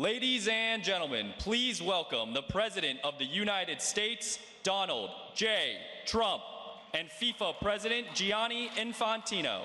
Ladies and gentlemen, please welcome the President of the United States, Donald J. Trump, and FIFA President Gianni Infantino.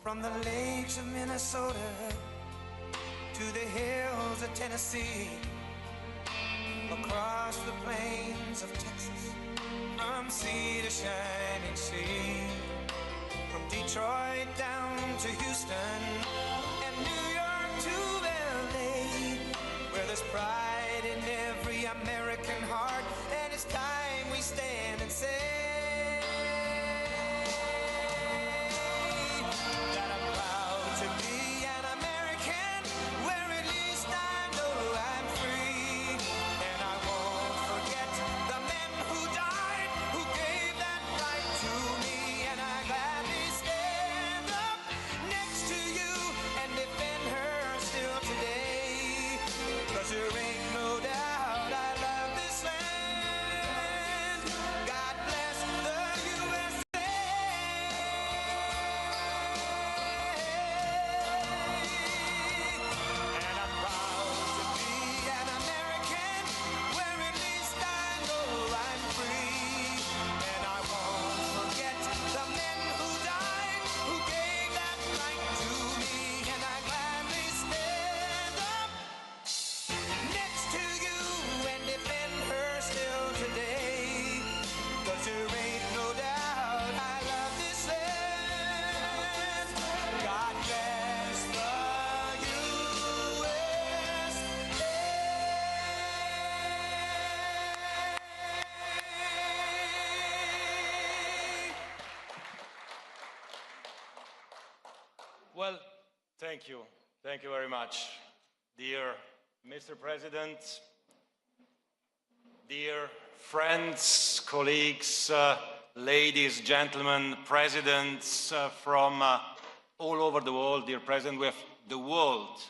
From the lakes of Minnesota to the hills of Tennessee, across the plains of Texas, from sea to shining sea, from Detroit down to Houston and New York to LA, where there's pride in every American heart, and it's time we stand and say Well, thank you. Thank you very much. Dear Mr. President, dear friends, colleagues, ladies, gentlemen, presidents from all over the world, dear President, we have the world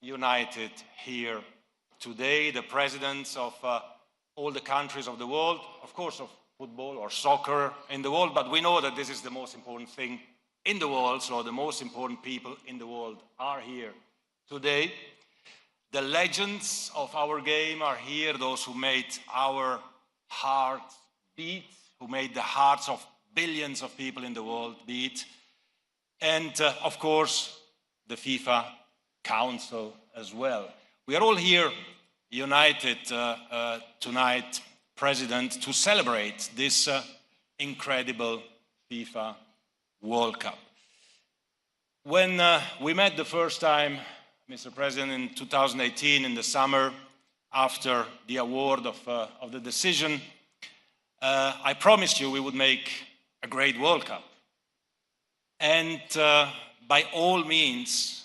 united here today, the presidents of all the countries of the world, of course of football or soccer in the world, but we know that this is the most important thing in the world, so the most important people in the world are here today. The legends of our game are here, those who made our hearts beat, who made the hearts of billions of people in the world beat, and of course, the FIFA Council as well. We are all here united tonight, President, to celebrate this incredible FIFA World Cup. When we met the first time, Mr. President, in 2018 in the summer, after the award of the decision, I promised you we would make a great World Cup. And by all means,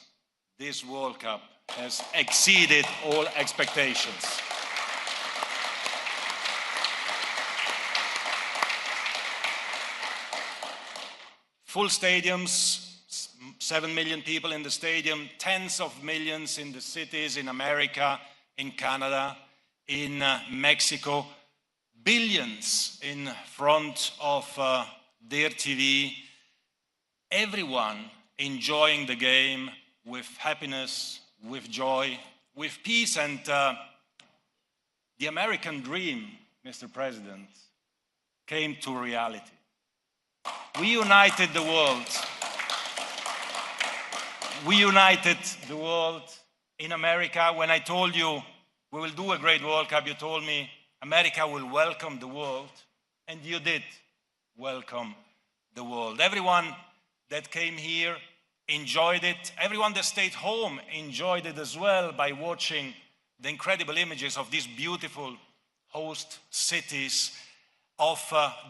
this World Cup has exceeded all expectations. Full stadiums, 7 million people in the stadium, tens of millions in the cities in America, in Canada, in Mexico, billions in front of their TV, everyone enjoying the game with happiness, with joy, with peace, and the American dream, Mr. President, came to reality. We united the world. We united the world in America. When I told you we will do a great World Cup, you told me America will welcome the world, and you did welcome the world. Everyone that came here enjoyed it. Everyone that stayed home enjoyed it as well by watching the incredible images of this beautiful host cities, of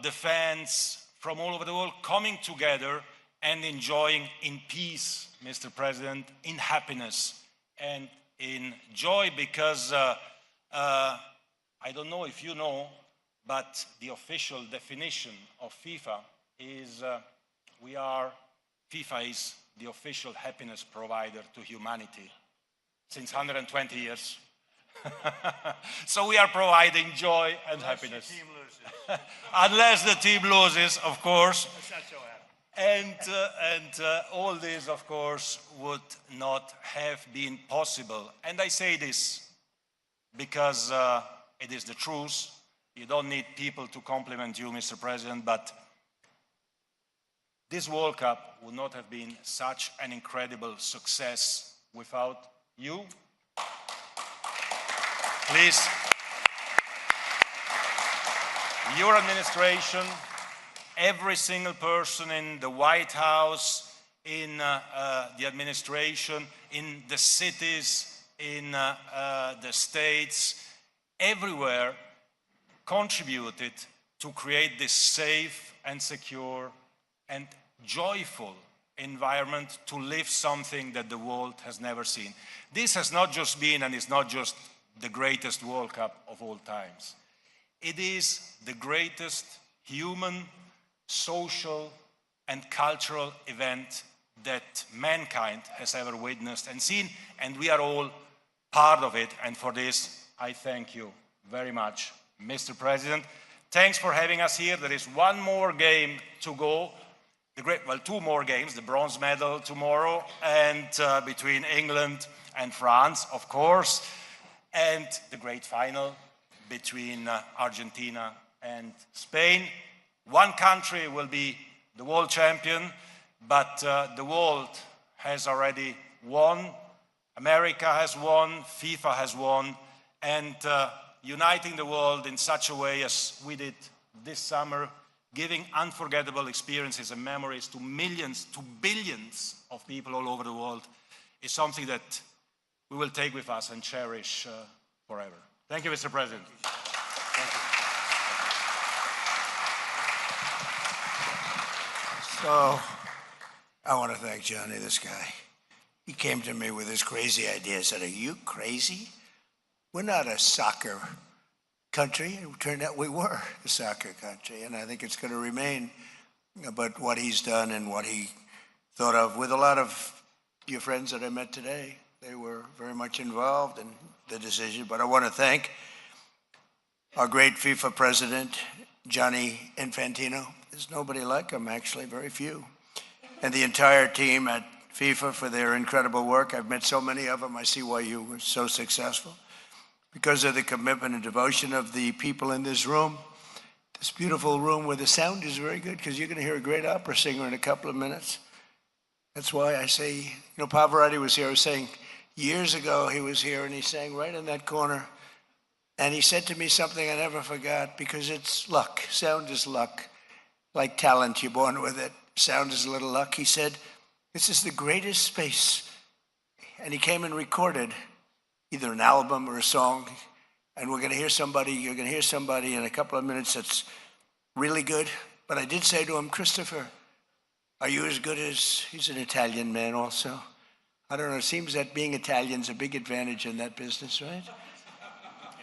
the fans from all over the world coming together and enjoying in peace, Mr. President, in happiness and in joy, because I don't know if you know, but the official definition of FIFA is FIFA is the official happiness provider to humanity since 120 years. So we are providing joy and happiness. Unless the team loses. Unless the team loses, of course. That's not so happy. And all this, of course, would not have been possible. And I say this because it is the truth. You don't need people to compliment you, Mr. President, but this World Cup would not have been such an incredible success without you. Please, your administration, every single person in the White House, in the administration, in the cities, in the states, everywhere contributed to create this safe and secure and joyful environment to live something that the world has never seen. This has not just been, and is not just the greatest World Cup of all times. It is the greatest human, social, and cultural event that mankind has ever witnessed and seen, and we are all part of it, and for this, I thank you very much, Mr. President. Thanks for having us here. There is one more game to go. Two more games, the bronze medal tomorrow, and between England and France, of course, and the great final between Argentina and Spain. One country will be the world champion, but the world has already won. America has won, FIFA has won, and uniting the world in such a way as we did this summer, giving unforgettable experiences and memories to millions, to billions of people all over the world, is something that we will take with us and cherish forever. Thank you, Mr. President. Thank you. So, I want to thank Johnny, this guy. He came to me with this crazy idea. I said, are you crazy? We're not a soccer country. It turned out we were a soccer country, and I think it's going to remain. But what he's done and what he thought of, with a lot of your friends that I met today, they were very much involved in the decision. But I want to thank our great FIFA president, Gianni Infantino. There's nobody like him, actually, very few. And the entire team at FIFA for their incredible work. I've met so many of them. I see why you were so successful. Because of the commitment and devotion of the people in this room, this beautiful room where the sound is very good, because you're going to hear a great opera singer in a couple of minutes. That's why I say, you know, Pavarotti was here. I was saying years ago he was here and he sang right in that corner. And he said to me something I never forgot, because it's luck. Sound is luck. Like talent, you're born with it. Sound is a little luck. He said, this is the greatest space. And he came and recorded either an album or a song, and we're going to hear somebody, you're going to hear somebody in a couple of minutes that's really good. But I did say to him, Christopher, are you as good as, he's an Italian man also. I don't know, it seems that being Italian's a big advantage in that business, right?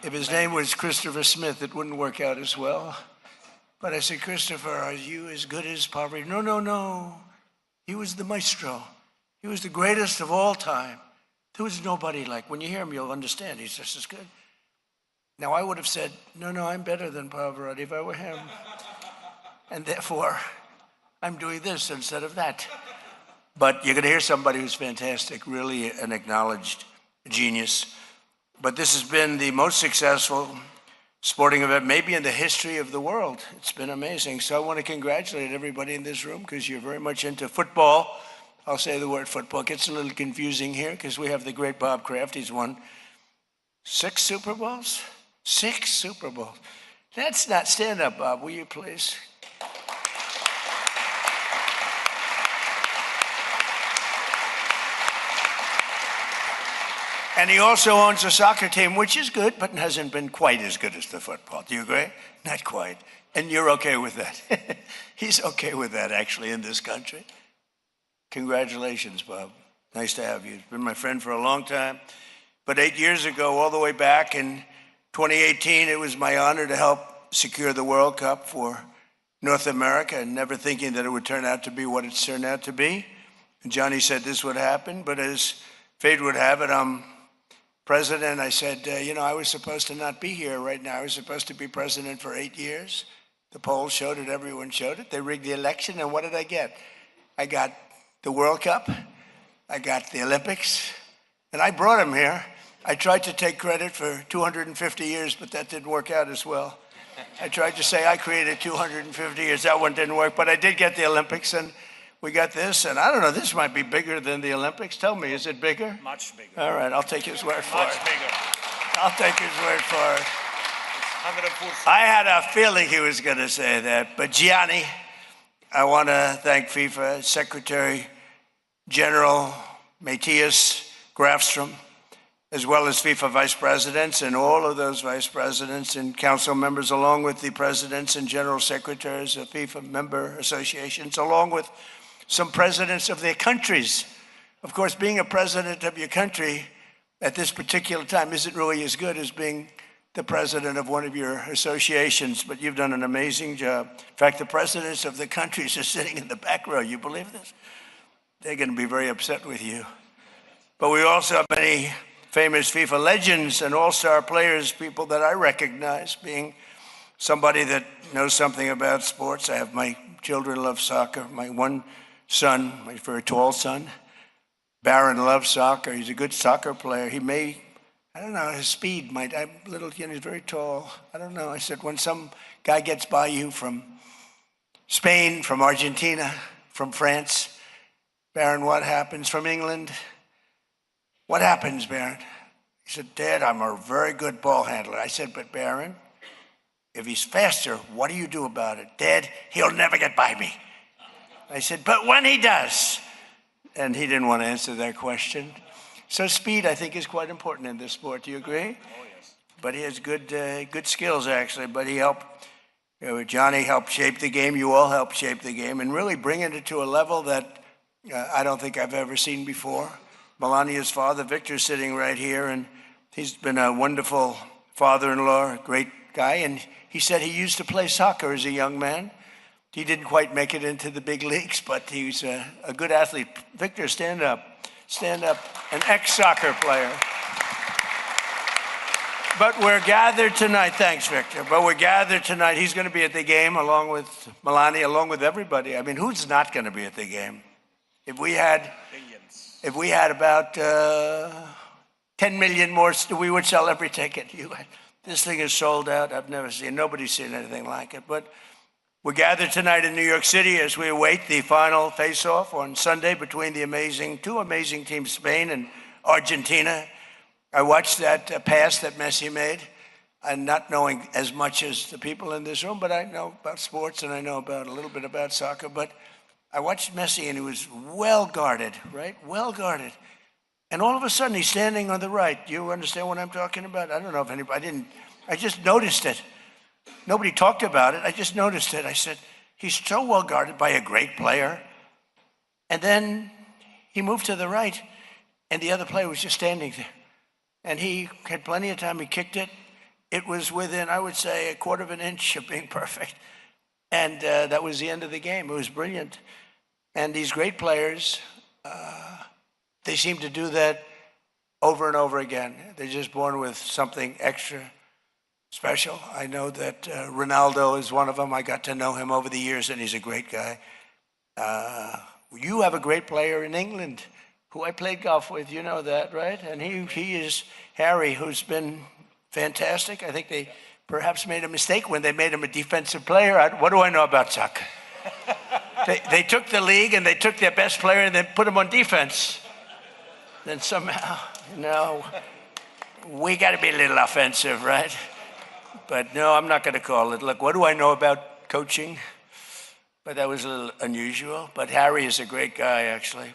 If his name was Christopher Smith, it wouldn't work out as well. But I said, Christopher, are you as good as Pavarotti? No, no, no. He was the maestro. He was the greatest of all time. There was nobody like, when you hear him, you'll understand. He's just as good. Now, I would have said, no, no, I'm better than Pavarotti if I were him. And therefore, I'm doing this instead of that. But you're going to hear somebody who's fantastic, really an acknowledged genius. But this has been the most successful sporting event, maybe in the history of the world. It's been amazing. So I want to congratulate everybody in this room, because you're very much into football. I'll say the word football. It gets a little confusing here because we have the great Bob Kraft. He's won 6 Super Bowls? 6 Super Bowls. That's not, stand up, Bob, will you please? And he also owns a soccer team, which is good, but hasn't been quite as good as the football. Do you agree? Not quite. And you're okay with that. He's okay with that, actually, in this country. Congratulations, Bob. Nice to have you. You've been my friend for a long time. But 8 years ago, all the way back in 2018, it was my honor to help secure the World Cup for North America, and never thinking that it would turn out to be what it's turned out to be. And Johnny said this would happen, but as fate would have it, I'm president. I said, I was supposed to not be here right now. I was supposed to be president for 8 years. The polls showed it, everyone showed it. They rigged the election, and what did I get? I got the World Cup, I got the Olympics, and I brought him here. I tried to take credit for 250 years, but that didn't work out as well. I tried to say I created 250 years. That one didn't work, but I did get the Olympics, and we got this, and I don't know, this might be bigger than the Olympics. Tell me, is it bigger? Much bigger. All right, I'll take his word for it. Much bigger. I'll take his word for it. It's 140. I had a feeling he was going to say that, but Gianni, I want to thank FIFA Secretary General Matthias Grafstrom, as well as FIFA vice presidents and all of those vice presidents and council members, along with the presidents and general secretaries of FIFA member associations, along with some presidents of their countries. Of course, being a president of your country at this particular time isn't really as good as being the president of one of your associations, but you've done an amazing job. In fact, the presidents of the countries are sitting in the back row. You believe this? They're going to be very upset with you. But we also have many famous FIFA legends and all-star players, people that I recognize, being somebody that knows something about sports. I have my children love soccer. My one son, my very tall son, Barron, loves soccer. He's a good soccer player. He may, I don't know, his speed might, I'm little, he's very tall. I don't know. I said, when some guy gets by you from Spain, from Argentina, from France, Barron, what happens? From England, what happens, Barron? He said, Dad, I'm a very good ball handler. I said, but Barron, if he's faster, what do you do about it? Dad, he'll never get by me. I said, but when he does, and he didn't want to answer that question. So speed, I think, is quite important in this sport. Do you agree? Oh, yes. But he has good skills, actually. But he helped, Johnny helped shape the game. You all helped shape the game and really bringing it to a level that I don't think I've ever seen before. Melania's father, Victor, sitting right here, and he's been a wonderful father-in-law, a great guy, and he said he used to play soccer as a young man. He didn't quite make it into the big leagues, but he's a good athlete. Victor, stand up. Stand up, an ex-soccer player. But we're gathered tonight, thanks, Victor, but we're gathered tonight. He's going to be at the game along with Melania, along with everybody. I mean, who's not going to be at the game? If we had about 10 million more, we would sell every ticket. This thing is sold out. I've never seen, nobody's seen anything like it. But we're gathered tonight in New York City as we await the final face-off on Sunday between the two amazing teams, Spain and Argentina. I watched that pass that Messi made, and not knowing as much as the people in this room, but I know about sports and I know about a little bit about soccer, but I watched Messi and he was well guarded, right? Well guarded. And all of a sudden he's standing on the right. You understand what I'm talking about? I don't know if anybody, I just noticed it. Nobody talked about it. I just noticed it. I said, he's so well guarded by a great player. And then he moved to the right and the other player was just standing there. And he had plenty of time. He kicked it. It was within, I would say, a quarter of an inch of being perfect. And that was the end of the game. It was brilliant. And these great players, they seem to do that over and over again. They're just born with something extra special. I know that Ronaldo is one of them. I got to know him over the years, and he's a great guy. You have a great player in England who I played golf with. You know that, right? And he is Harry, who's been fantastic. I think they perhaps made a mistake when they made him a defensive player. What do I know about soccer? They took the league and they took their best player and they put him on defense. Then somehow, we got to be a little offensive, right? But no, I'm not going to call it. Look, what do I know about coaching? But that was a little unusual. But Harry is a great guy, actually.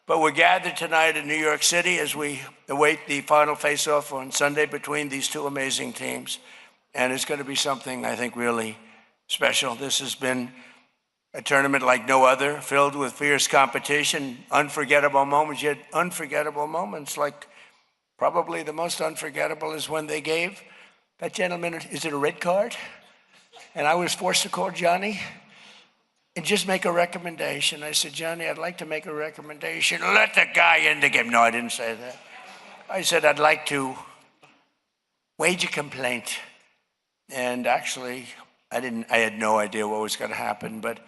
But we're gathered tonight in New York City as we await the final face-off on Sunday between these two amazing teams. And it's going to be something, I think, really special. This has been a tournament like no other, filled with fierce competition, unforgettable moments, yet unforgettable moments. Like probably the most unforgettable is when they gave that gentleman, is it a red card? And I was forced to call Johnny and just make a recommendation. I said, Johnny, I'd like to make a recommendation. Let the guy in the game. No, I didn't say that. I said, I'd like to wage a complaint. And actually, I had no idea what was going to happen. But,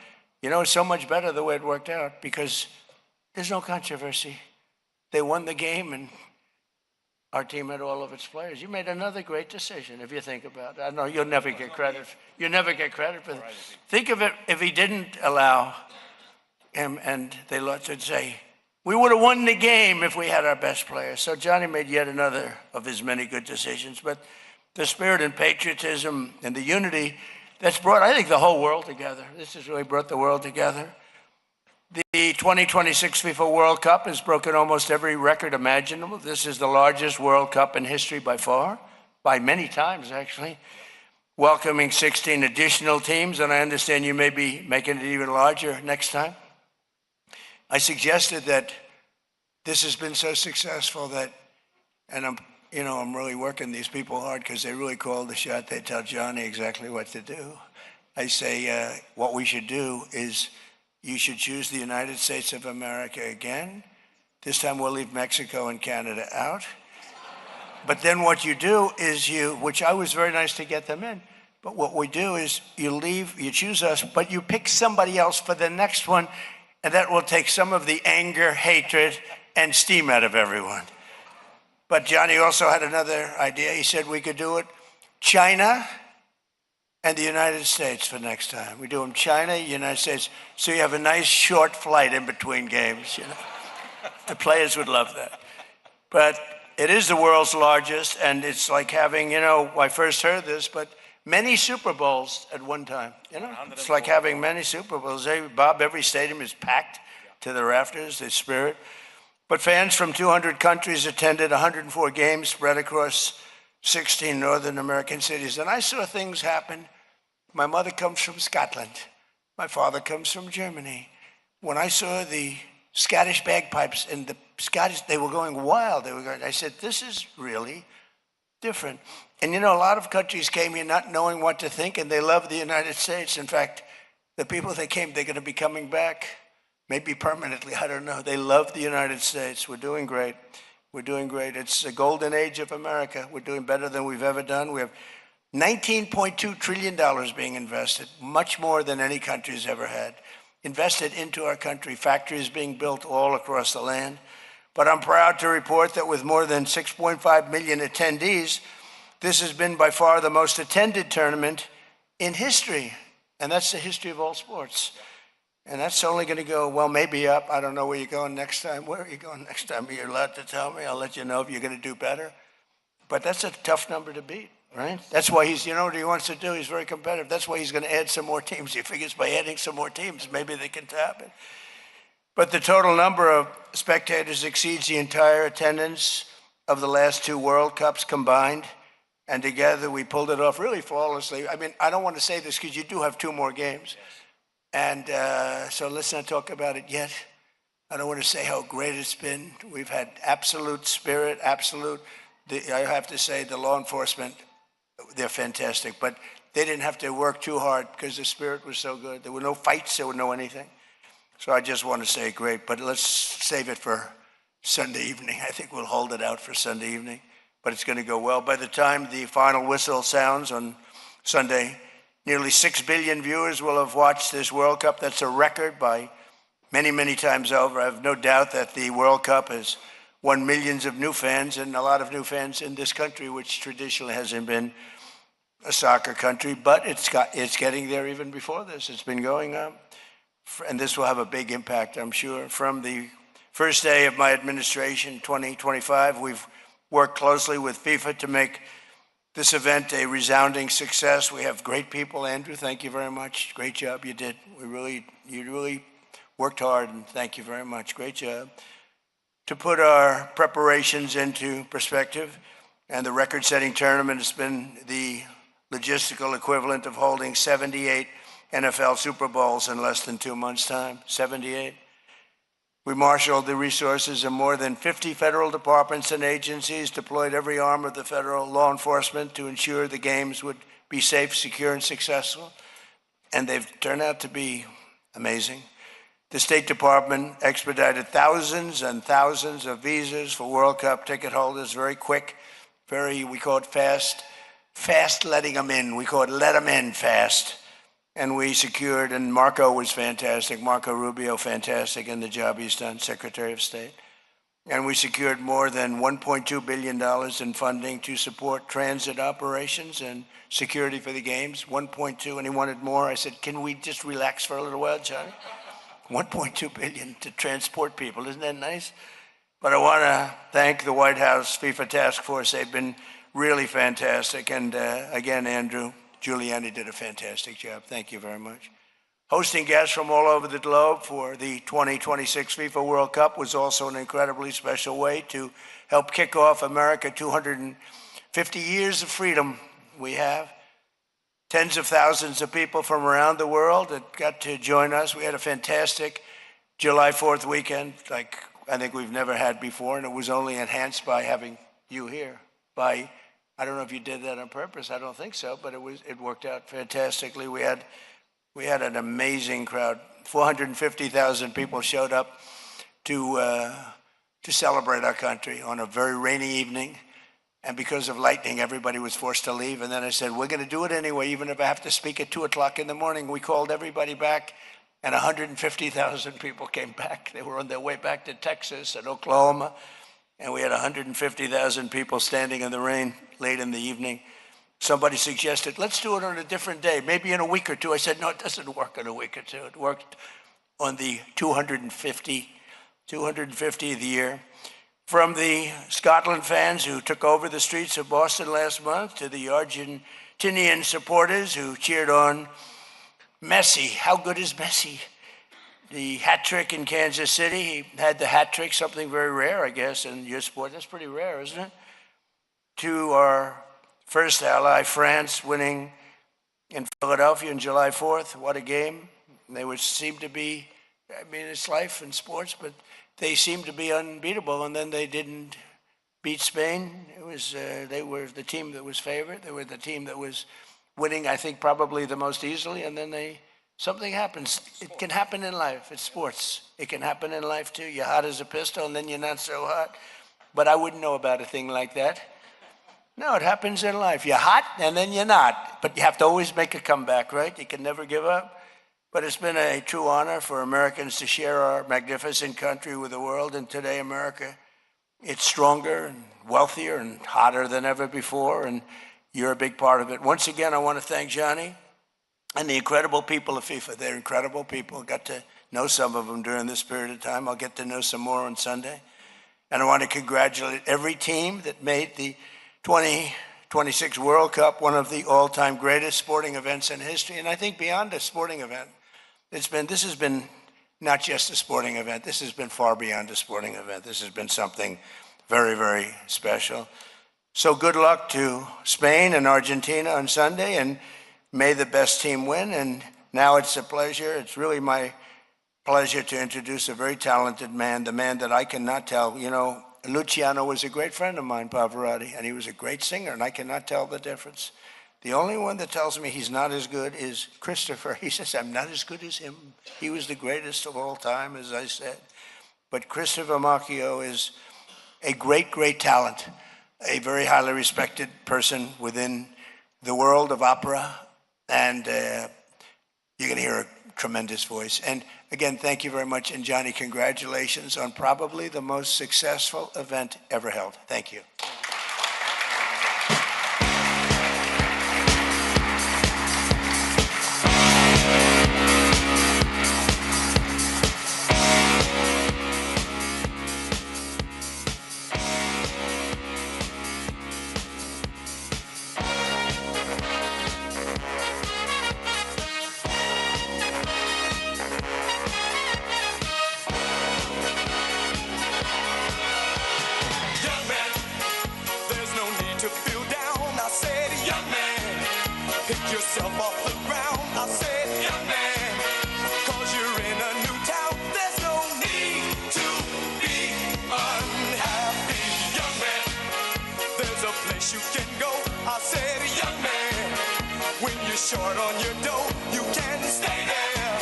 you know, it's so much better the way it worked out because there's no controversy. They won the game, and our team had all of its players. You made another great decision, if you think about it. I know you'll never get credit. You'll never get credit for that. Think of it if he didn't allow him, and they would say, we would have won the game if we had our best players. So Johnny made yet another of his many good decisions. But the spirit and patriotism and the unity that's brought, I think, the whole world together. This has really brought the world together. The 2026 FIFA World Cup has broken almost every record imaginable. This is the largest World Cup in history by far, by many times actually, welcoming 16 additional teams, and I understand you may be making it even larger next time. I suggested that this has been so successful that, and I'm really working these people hard because they really call the shot. They tell Johnny exactly what to do. I say what we should do is you should choose the United States of America again. This time we'll leave Mexico and Canada out. But then what you do is which I was very nice to get them in, but what we do is you choose us, but you pick somebody else for the next one, and that will take some of the anger, hatred, and steam out of everyone. But Johnny also had another idea. He said we could do it China and the United States for next time. We do them China, United States, so you have a nice short flight in between games. You know, the players would love that. But it is the world's largest, and it's like having, I first heard this, but many Super Bowls at one time. It's like having many Super Bowls. Bob, every stadium is packed to the rafters, the spirit. But fans from 200 countries attended 104 games spread across 16 Northern American cities. And I saw things happen. My mother comes from Scotland. My father comes from Germany. When I saw the Scottish bagpipes and the Scottish, they were going wild. I said, this is really different. And a lot of countries came here not knowing what to think, and they love the United States. In fact, the people that came, they're going to be coming back, maybe permanently, I don't know. They love the United States. We're doing great. We're doing great. It's a golden age of America. We're doing better than we've ever done. We have $19.2 trillion being invested, much more than any country's ever had, invested into our country, factories being built all across the land. But I'm proud to report that with more than 6.5 million attendees, this has been by far the most attended tournament in history. And that's the history of all sports. And that's only going to go, well, maybe up. I don't know where you're going next time. Where are you going next time? You're allowed to tell me. I'll let you know if you're going to do better. But that's a tough number to beat, right? That's why he's, what he wants to do? He's very competitive. That's why he's going to add some more teams. He figures by adding some more teams, maybe they can tap it. But the total number of spectators exceeds the entire attendance of the last two World Cups combined. And together we pulled it off really flawlessly. I mean, I don't want to say this because you do have two more games. And so let's not talk about it yet. I don't want to say how great it's been. We've had absolute spirit, I have to say the law enforcement, they're fantastic. But they didn't have to work too hard because the spirit was so good. There were no fights, there were no anything. So I just want to say great, but let's save it for Sunday evening. I think we'll hold it out for Sunday evening, but it's going to go well. By the time the final whistle sounds on Sunday, nearly 6 billion viewers will have watched this World Cup. That's a record by many, many times over. I have no doubt that the World Cup has won millions of new fans and a lot of new fans in this country, which traditionally hasn't been a soccer country, but it's getting there even before this. It's been going up. And this will have a big impact, I'm sure. From the first day of my administration, 2025, we've worked closely with FIFA to make this event a resounding success. We have great people. Andrew, thank you very much. Great job you did. You really worked hard, and thank you very much. Great job. to put our preparations into perspective, and the record-setting tournament has been the logistical equivalent of holding 78 NFL Super Bowls in less than 2 months' time. 78. We marshaled the resources of more than 50 federal departments and agencies, deployed every arm of the federal law enforcement to ensure the games would be safe, secure, and successful. And they've turned out to be amazing. The State Department expedited thousands and thousands of visas for World Cup ticket holders, very quick, we call it fast letting them in. We call it let them in fast. And we secured, and Marco was fantastic, Marco Rubio, fantastic in the job he's done, Secretary of State. And we secured more than $1.2 billion in funding to support transit operations and security for the games, 1.2, and he wanted more. I said, can we just relax for a little while, Johnny? 1.2 billion to transport people, isn't that nice? But I want to thank the White House FIFA Task Force. They've been really fantastic. And again, Andrew Giuliani did a fantastic job. Thank you very much. Hosting guests from all over the globe for the 2026 FIFA World Cup was also an incredibly special way to help kick off America 250 years of freedom we have. Tens of thousands of people from around the world that got to join us. We had a fantastic July 4th weekend, like I think we've never had before, and it was only enhanced by having you here. I don't know if you did that on purpose. I don't think so, but it worked out fantastically. We had an amazing crowd. 450,000 people showed up to celebrate our country on a very rainy evening. And because of lightning, everybody was forced to leave. And then I said, we're going to do it anyway, even if I have to speak at 2 o'clock in the morning. We called everybody back, and 150,000 people came back. They were on their way back to Texas and Oklahoma. And we had 150,000 people standing in the rain late in the evening. Somebody suggested, let's do it on a different day, maybe in a week or two. I said, no, it doesn't work in a week or two. It worked on the 250th year. From the Scotland fans who took over the streets of Boston last month to the Argentinian supporters who cheered on Messi. How good is Messi? The hat trick in Kansas City. He had the hat trick, something very rare, I guess, in your sport. That's pretty rare, isn't it? To our first ally, France, winning in Philadelphia on July 4th. What a game. They would seem to be, I mean, it's life in sports, but they seemed to be unbeatable, and then they didn't beat Spain. They were the team that was favored. They were the team that was winning, I think, probably the most easily, and then something happens. It can happen in life. It's sports. It can happen in life, too. You're hot as a pistol, and then you're not so hot. But I wouldn't know about a thing like that. No, it happens in life. You're hot, and then you're not. But you have to always make a comeback, right? You can never give up. But it's been a true honor for Americans to share our magnificent country with the world. And today, America, it's stronger and wealthier and hotter than ever before. And you're a big part of it. Once again, I want to thank Johnny and the incredible people of FIFA. They're incredible people. Got to know some of them during this period of time. I'll get to know some more on Sunday. And I want to congratulate every team that made the 2026 World Cup one of the all-time greatest sporting events in history. And I think beyond a sporting event, this has been not just a sporting event. This has been far beyond a sporting event. This has been something very, very special. So good luck to Spain and Argentina on Sunday, and may the best team win. And now it's a pleasure. It's really my pleasure to introduce a very talented man, the man that I cannot tell. You know, Luciano was a great friend of mine, Pavarotti, and he was a great singer, and I cannot tell the difference. The only one that tells me he's not as good is Christopher. He says, I'm not as good as him. He was the greatest of all time, as I said. But Christopher Macchio is a great, great talent, a very highly respected person within the world of opera. And you're going to hear a tremendous voice. And again, thank you very much. And Johnny, congratulations on probably the most successful event ever held. Thank you. Pick yourself off the ground, I said, young man, cause you're in a new town. There's no need to be unhappy, young man. There's a place you can go, I said, young man. When you're short on your dough, you can stay there,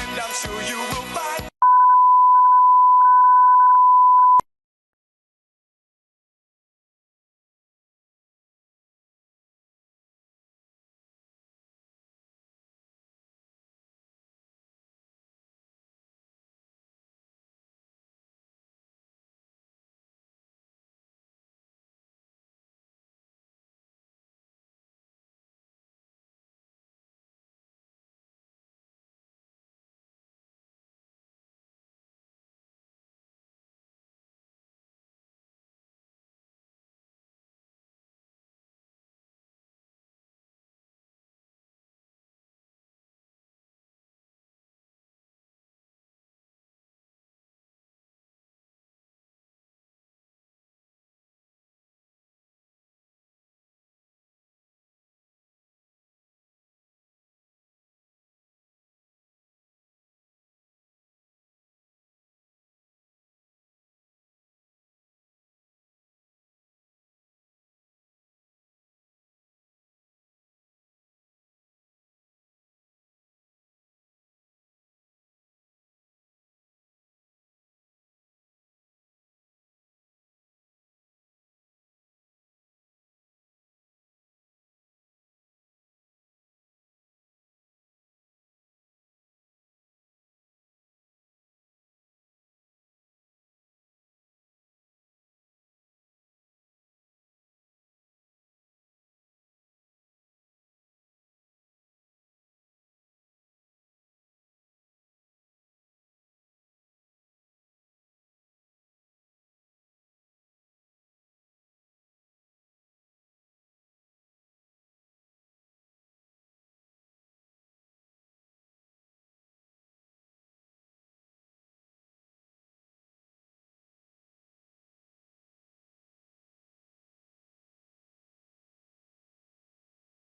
and I'm sure you will.